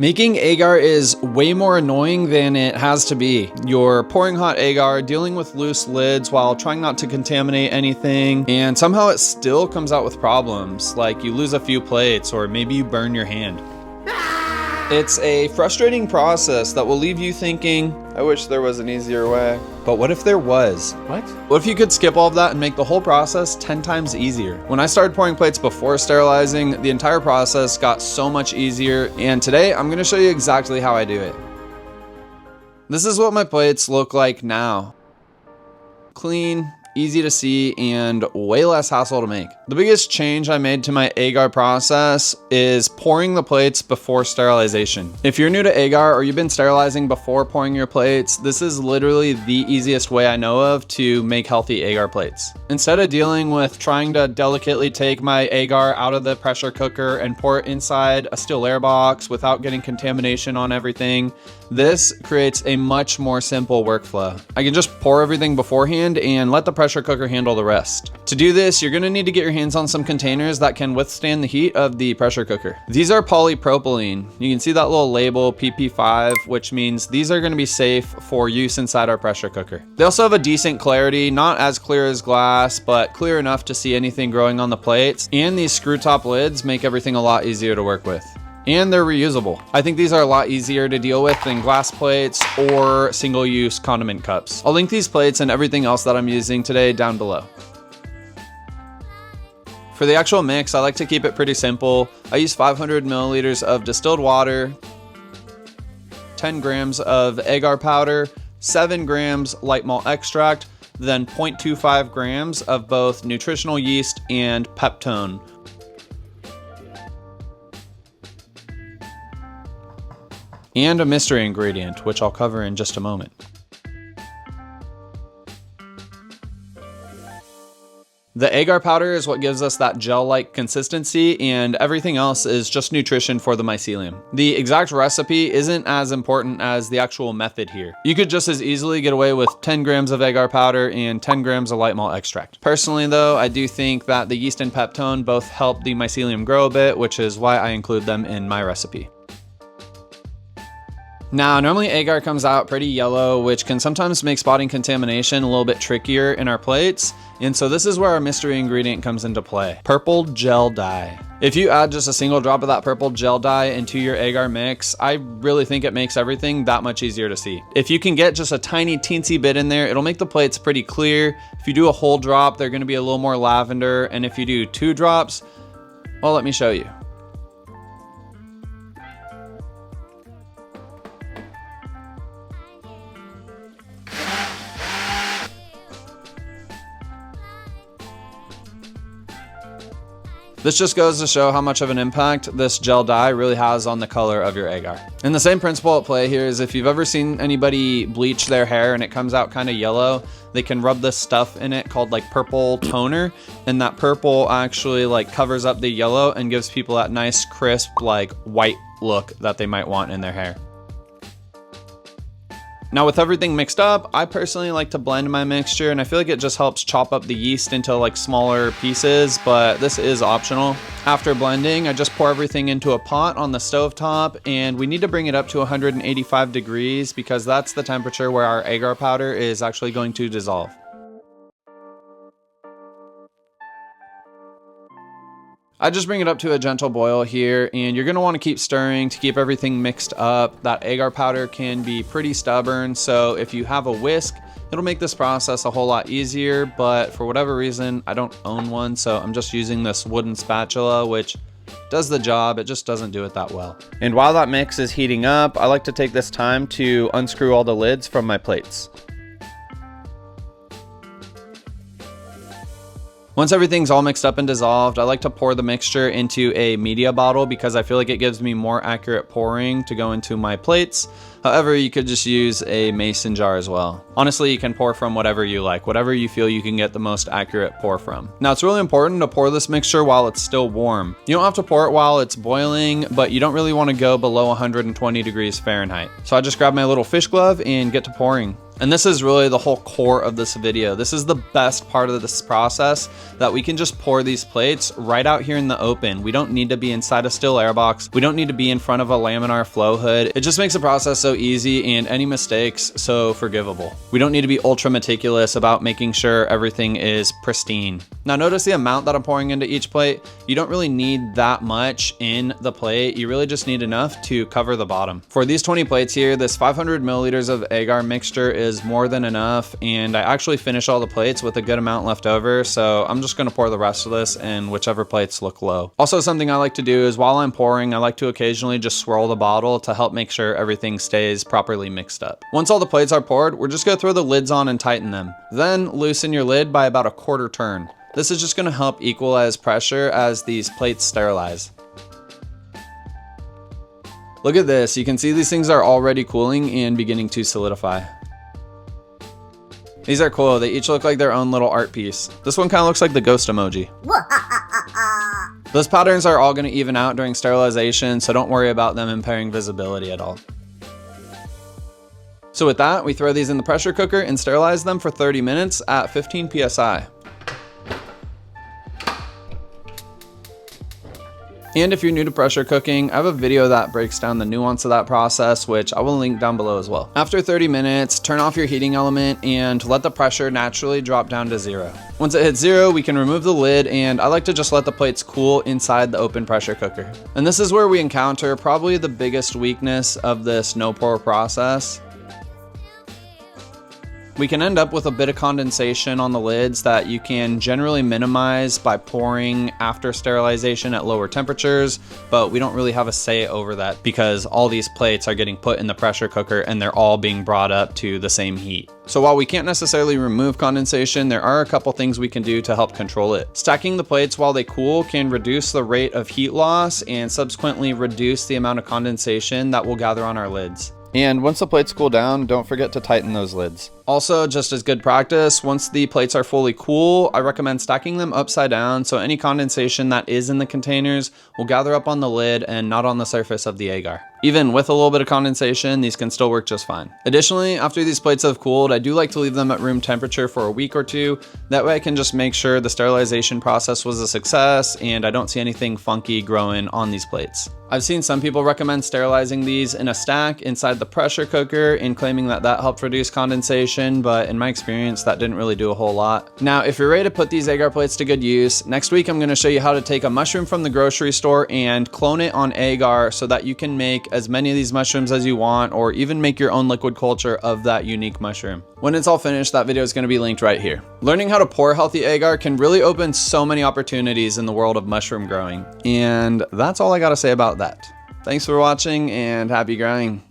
Making agar is way more annoying than it has to be. You're pouring hot agar, dealing with loose lids while trying not to contaminate anything, and somehow it still comes out with problems, like you lose a few plates or maybe you burn your hand. It's a frustrating process that will leave you thinking, I wish there was an easier way. But what if there was? What if you could skip all of that and make the whole process 10 times easier? When I started pouring plates before sterilizing, the entire process got so much easier, and today I'm gonna show you exactly how I do it. This is what my plates look like now. Clean, easy to see, and way less hassle to make. The biggest change I made to my agar process is pouring the plates before sterilization. If you're new to agar or you've been sterilizing before pouring your plates, this is literally the easiest way I know of to make healthy agar plates. Instead of dealing with trying to delicately take my agar out of the pressure cooker and pour it inside a still air box without getting contamination on everything, this creates a much more simple workflow. I can just pour everything beforehand and let the pressure cooker handle the rest. To do this, you're gonna need to get your hands on some containers that can withstand the heat of the pressure cooker. These are polypropylene. You can see that little label PP5, which means these are gonna be safe for use inside our pressure cooker. They also have a decent clarity, not as clear as glass, but clear enough to see anything growing on the plates. And these screw top lids make everything a lot easier to work with. And they're reusable. I think these are a lot easier to deal with than glass plates or single-use condiment cups. I'll link these plates and everything else that I'm using today down below. For the actual mix, I like to keep it pretty simple. I use 500 milliliters of distilled water, 10 grams of agar powder, 7 grams light malt extract, then 0.25 grams of both nutritional yeast and peptone. And a mystery ingredient, which I'll cover in just a moment. The agar powder is what gives us that gel-like consistency, and everything else is just nutrition for the mycelium. The exact recipe isn't as important as the actual method here. You could just as easily get away with 10 grams of agar powder and 10 grams of light malt extract. Personally though, I do think that the yeast and peptone both help the mycelium grow a bit, which is why I include them in my recipe. Now, normally agar comes out pretty yellow, which can sometimes make spotting contamination a little bit trickier in our plates. And so this is where our mystery ingredient comes into play, purple gel dye. If you add just a single drop of that purple gel dye into your agar mix, I really think it makes everything that much easier to see. If you can get just a tiny teensy bit in there, it'll make the plates pretty clear. If you do a whole drop, they're gonna be a little more lavender. And if you do 2 drops, well, let me show you. This just goes to show how much of an impact this gel dye really has on the color of your agar. And the same principle at play here is if you've ever seen anybody bleach their hair and it comes out kind of yellow, they can rub this stuff in it called like purple toner, and that purple actually like covers up the yellow and gives people that nice crisp like white look that they might want in their hair. Now with everything mixed up, I personally like to blend my mixture, and I feel like it just helps chop up the yeast into like smaller pieces, but this is optional. After blending, I just pour everything into a pot on the stove top, and we need to bring it up to 185 degrees because that's the temperature where our agar powder is actually going to dissolve. I just bring it up to a gentle boil here, and you're gonna wanna keep stirring to keep everything mixed up. That agar powder can be pretty stubborn, so if you have a whisk, it'll make this process a whole lot easier, but for whatever reason, I don't own one, so I'm just using this wooden spatula, which does the job, it just doesn't do it that well. And while that mix is heating up, I like to take this time to unscrew all the lids from my plates. Once everything's all mixed up and dissolved, I like to pour the mixture into a media bottle because I feel like it gives me more accurate pouring to go into my plates. However, you could just use a mason jar as well. Honestly, you can pour from whatever you like, whatever you feel you can get the most accurate pour from. Now, it's really important to pour this mixture while it's still warm. You don't have to pour it while it's boiling, but you don't really want to go below 120 degrees Fahrenheit. So I just grab my little fish glove and get to pouring. And this is really the whole core of this video. This is the best part of this process, that we can just pour these plates right out here in the open. We don't need to be inside a still air box. We don't need to be in front of a laminar flow hood. It just makes the process so easy and any mistakes so forgivable. We don't need to be ultra meticulous about making sure everything is pristine. Now notice the amount that I'm pouring into each plate. You don't really need that much in the plate. You really just need enough to cover the bottom. For these 20 plates here, this 500 milliliters of agar mixture is more than enough, and I actually finished all the plates with a good amount left over, so I'm just gonna pour the rest of this in whichever plates look low. Also, something I like to do is while I'm pouring, I like to occasionally just swirl the bottle to help make sure everything stays properly mixed up. Once all the plates are poured, we're just gonna throw the lids on and tighten them. Then loosen your lid by about a quarter turn. This is just gonna help equalize pressure as these plates sterilize. Look at this, you can see these things are already cooling and beginning to solidify. These are cool, they each look like their own little art piece. This one kind of looks like the ghost emoji. Those patterns are all gonna even out during sterilization, so don't worry about them impairing visibility at all. So with that, we throw these in the pressure cooker and sterilize them for 30 minutes at 15 PSI. And if you're new to pressure cooking, I have a video that breaks down the nuance of that process, which I will link down below as well. After 30 minutes, turn off your heating element and let the pressure naturally drop down to 0. Once it hits 0, we can remove the lid, and I like to just let the plates cool inside the open pressure cooker. And this is where we encounter probably the biggest weakness of this no pour process. We can end up with a bit of condensation on the lids that you can generally minimize by pouring after sterilization at lower temperatures, but we don't really have a say over that because all these plates are getting put in the pressure cooker and they're all being brought up to the same heat. So while we can't necessarily remove condensation, there are a couple things we can do to help control it. Stacking the plates while they cool can reduce the rate of heat loss and subsequently reduce the amount of condensation that will gather on our lids. And once the plates cool down, don't forget to tighten those lids. Also, just as good practice, once the plates are fully cool, I recommend stacking them upside down so any condensation that is in the containers will gather up on the lid and not on the surface of the agar. Even with a little bit of condensation, these can still work just fine. Additionally, after these plates have cooled, I do like to leave them at room temperature for a week or two. That way I can just make sure the sterilization process was a success and I don't see anything funky growing on these plates. I've seen some people recommend sterilizing these in a stack inside the pressure cooker and claiming that that helped reduce condensation, but in my experience, that didn't really do a whole lot. Now, if you're ready to put these agar plates to good use, next week I'm gonna show you how to take a mushroom from the grocery store and clone it on agar so that you can make as many of these mushrooms as you want, or even make your own liquid culture of that unique mushroom. When it's all finished, that video is gonna be linked right here. Learning how to pour healthy agar can really open so many opportunities in the world of mushroom growing. And that's all I gotta say about that. Thanks for watching and happy growing.